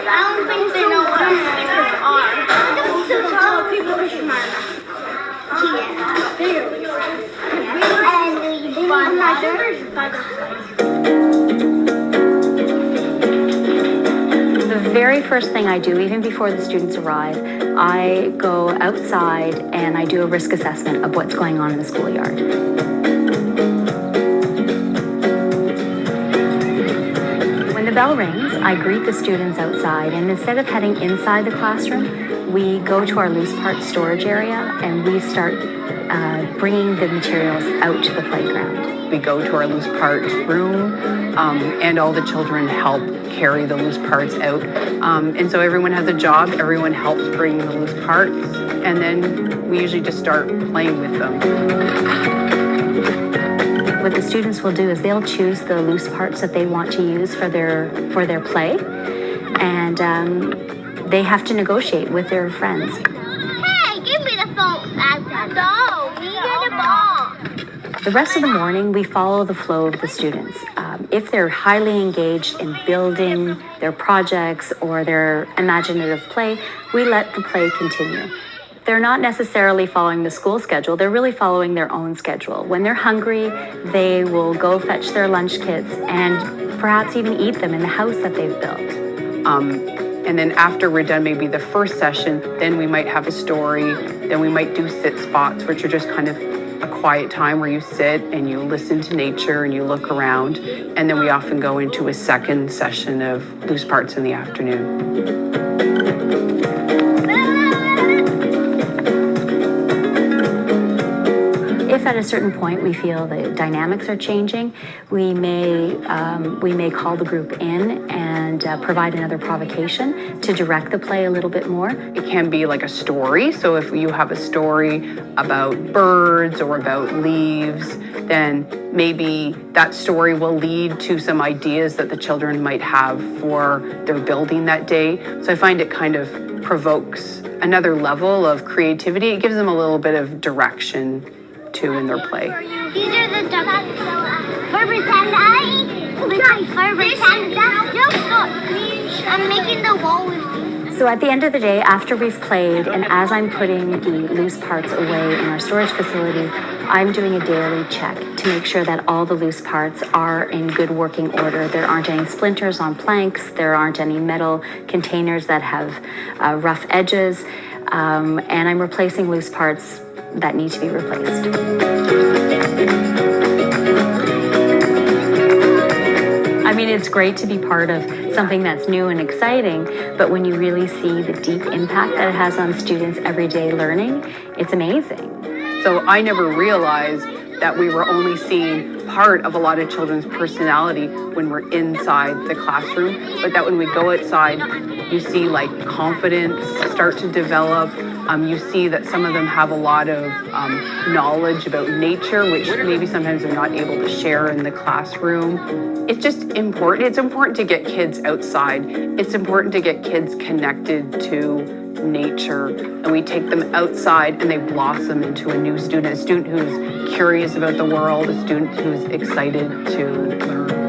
don't think they know what stickers are. So tall people are smart. The very first thing I do, even before the students arrive, I go outside and I do a risk assessment of what's going on in the schoolyard. When the bell rings, I greet the students outside, and instead of heading inside the classroom, we go to our loose parts storage area and we start bringing the materials out to the playground. We go to our loose parts room and all the children help carry the loose parts out. And so everyone has a job, everyone helps bring the loose parts, and then we usually just start playing with them. What the students will do is they'll choose the loose parts that they want to use for their play, and they have to negotiate with their friends. Hey, give me the phone. No, we get a ball. The rest of the morning, we follow the flow of the students. If they're highly engaged in building their projects or their imaginative play, we let the play continue. They're not necessarily following the school schedule, they're really following their own schedule. When they're hungry, they will go fetch their lunch kits and perhaps even eat them in the house that they've built. And then after we're done maybe the first session, then we might have a story, then we might do sit spots, which are just kind of a quiet time where you sit and you listen to nature and you look around. And then we often go into a second session of loose parts in the afternoon. If at a certain point we feel the dynamics are changing, we may call the group in and provide another provocation to direct the play a little bit more. It can be like a story. So if you have a story about birds or about leaves, then maybe that story will lead to some ideas that the children might have for their building that day. So I find it kind of provokes another level of creativity. It gives them a little bit of direction too in their play. These are the ducks. For pretend I'm making the wall with these. So at the end of the day, after we've played and as I'm putting the loose parts away in our storage facility, I'm doing a daily check to make sure that all the loose parts are in good working order. There aren't any splinters on planks, there aren't any metal containers that have rough edges, and I'm replacing loose parts that need to be replaced. I mean, it's great to be part of something that's new and exciting, but when you really see the deep impact that it has on students' everyday learning, it's amazing. So I never realized that we were only seeing part of a lot of children's personality when we're inside the classroom, but that when we go outside, you see like confidence start to develop. You see that some of them have a lot of knowledge about nature, which maybe sometimes they're not able to share in the classroom. It's just important. It's important to get kids outside. It's important to get kids connected to nature. And we take them outside and they blossom into a new student, a student who's curious about the world, a student who's excited to learn.